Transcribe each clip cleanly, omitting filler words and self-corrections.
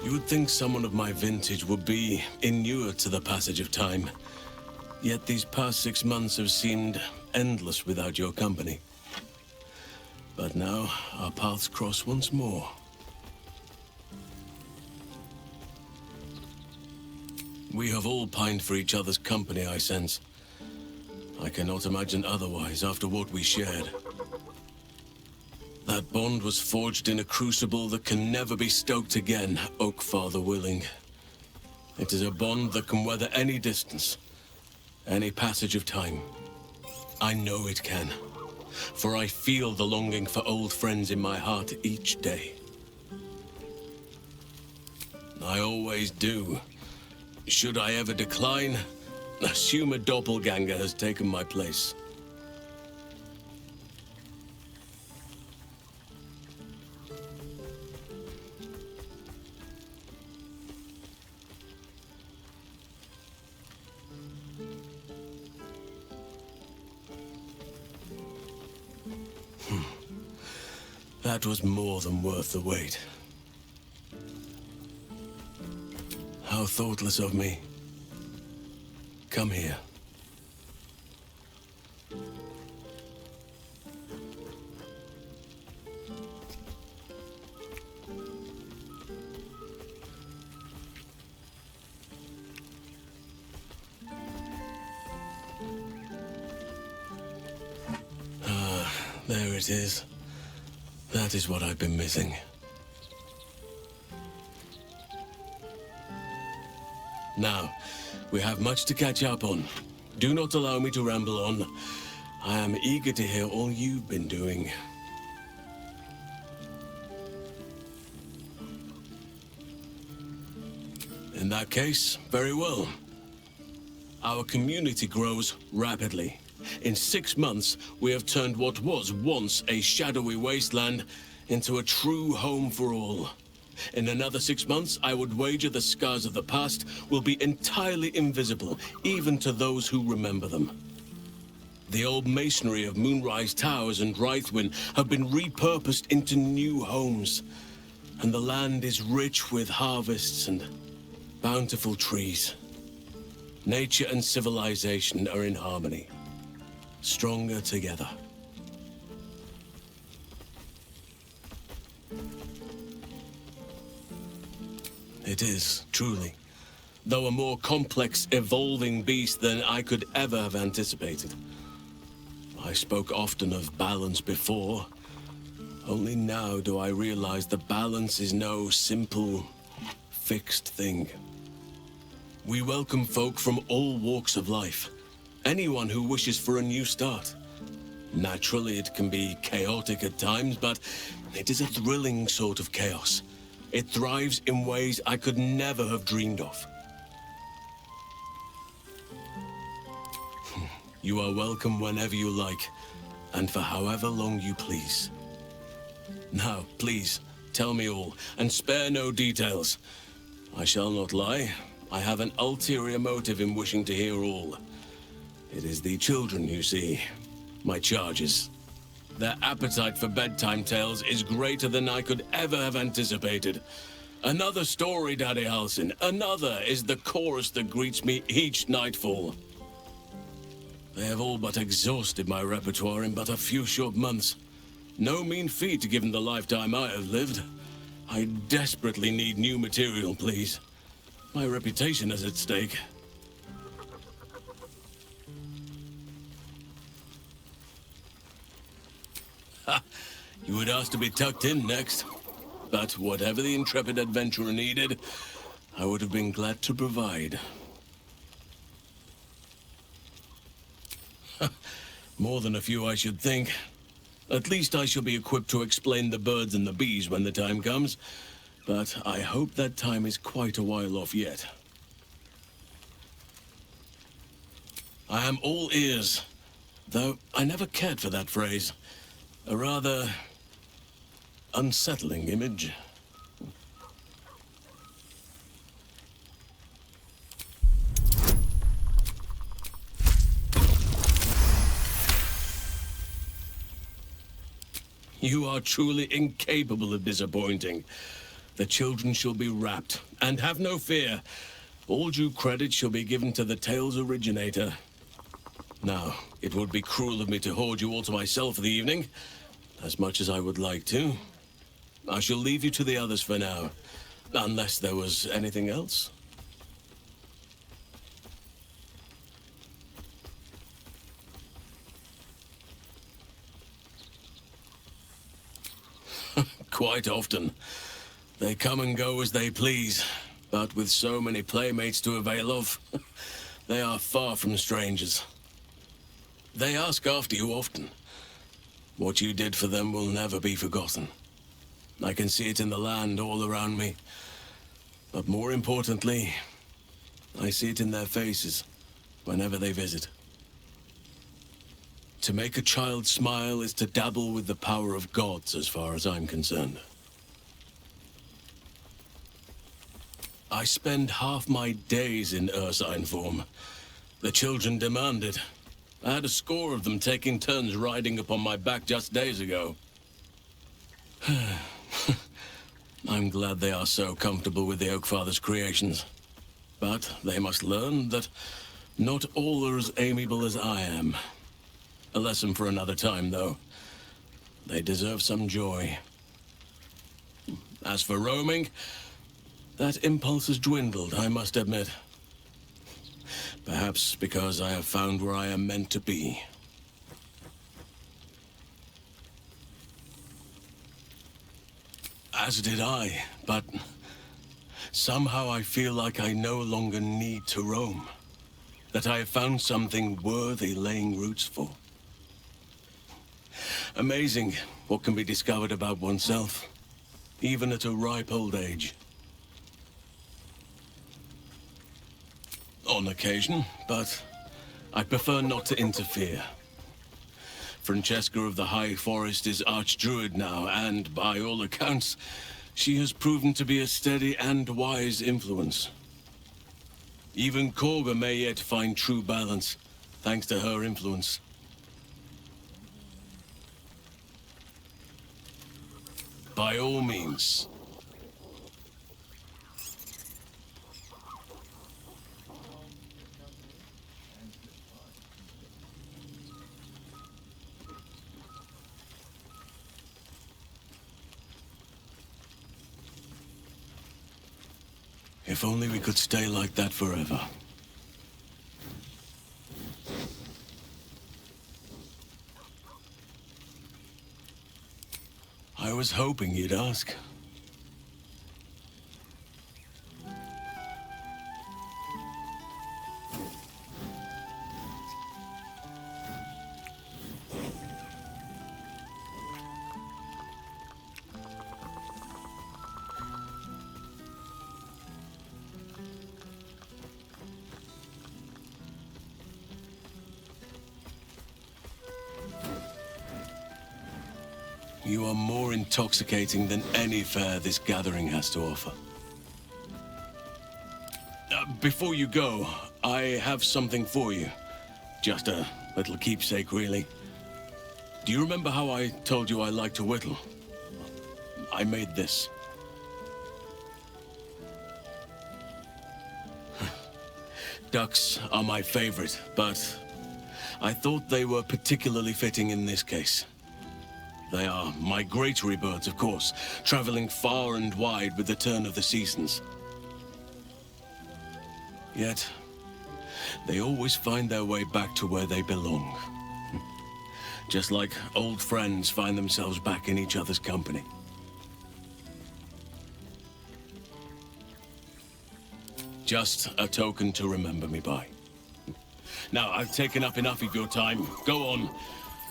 You would think someone of my vintage would be inured to the passage of time. Yet these past 6 months have seemed endless without your company. But now, our paths cross once more. We have all pined for each other's company, I sense. I cannot imagine otherwise after what we shared. That bond was forged in a crucible that can never be stoked again, Oak Father willing. It is a bond that can weather any distance, any passage of time. I know it can, for I feel the longing for old friends in my heart each day. I always do. Should I ever decline, assume a doppelganger has taken my place. That was more than worth the wait. How thoughtless of me. Come here. There it is. That is what I've been missing. Now, we have much to catch up on. Do not allow me to ramble on. I am eager to hear all you've been doing. In that case, very well. Our community grows rapidly. In 6 months, we have turned what was once a shadowy wasteland into a true home for all. In another 6 months, I would wager the scars of the past will be entirely invisible, even to those who remember them. The old masonry of Moonrise Towers and Rythwin have been repurposed into new homes, and the land is rich with harvests and bountiful trees. Nature and civilization are in harmony, stronger together. It is, truly, though a more complex, evolving beast than I could ever have anticipated. I spoke often of balance before. Only now do I realize that balance is no simple, fixed thing. We welcome folk from all walks of life. Anyone who wishes for a new start. Naturally, it can be chaotic at times, but it is a thrilling sort of chaos. It thrives in ways I could never have dreamed of. You are welcome whenever you like, and for however long you please. Now, please, tell me all, and spare no details. I shall not lie. I have an ulterior motive in wishing to hear all. It is the children, you see. My charges. Their appetite for bedtime tales is greater than I could ever have anticipated. Another story, Daddy Halsin. Another is the chorus that greets me each nightfall. They have all but exhausted my repertoire in but a few short months. No mean feat given the lifetime I have lived. I desperately need new material, please. My reputation is at stake. Ha! You would ask to be tucked in next. But whatever the intrepid adventurer needed, I would have been glad to provide. More than a few, I should think. At least I shall be equipped to explain the birds and the bees when the time comes. But I hope that time is quite a while off yet. I am all ears, though I never cared for that phrase. A rather unsettling image. You are truly incapable of disappointing. The children shall be wrapped, and have no fear. All due credit shall be given to the tale's originator. Now, it would be cruel of me to hoard you all to myself for the evening, as much as I would like to. I shall leave you to the others for now, unless there was anything else. Quite often. They come and go as they please, but with so many playmates to avail of, they are far from strangers. They ask after you often. What you did for them will never be forgotten. I can see it in the land all around me. But more importantly, I see it in their faces whenever they visit. To make a child smile is to dabble with the power of gods, as far as I'm concerned. I spend half my days in ursine form. The children demand it. I had a score of them taking turns riding upon my back just days ago. I'm glad they are so comfortable with the Oakfather's creations. But they must learn that not all are as amiable as I am. A lesson for another time, though. They deserve some joy. As for roaming, that impulse has dwindled, I must admit. Perhaps because I have found where I am meant to be. As did I, but somehow I feel like I no longer need to roam. That I have found something worthy laying roots for. Amazing what can be discovered about oneself, even at a ripe old age. On occasion, but I prefer not to interfere. Francesca of the High Forest is Archdruid now, and by all accounts, she has proven to be a steady and wise influence. Even Korga may yet find true balance, thanks to her influence. By all means. If only we could stay like that forever. I was hoping you'd ask. You are more intoxicating than any fare this gathering has to offer. Before you go, I have something for you. Just a little keepsake, really. Do you remember how I told you I like to whittle? I made this. Ducks are my favorite, but I thought they were particularly fitting in this case. They are migratory birds, of course, traveling far and wide with the turn of the seasons. Yet, they always find their way back to where they belong. Just like old friends find themselves back in each other's company. Just a token to remember me by. Now, I've taken up enough of your time. Go on.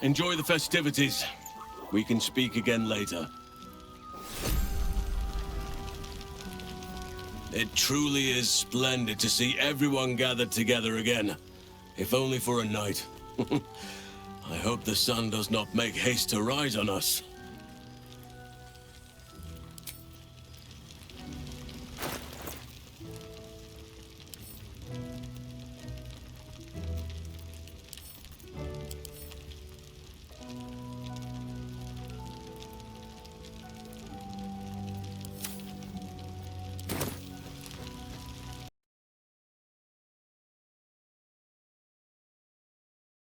Enjoy the festivities. We can speak again later. It truly is splendid to see everyone gathered together again, if only for a night. I hope the sun does not make haste to rise on us.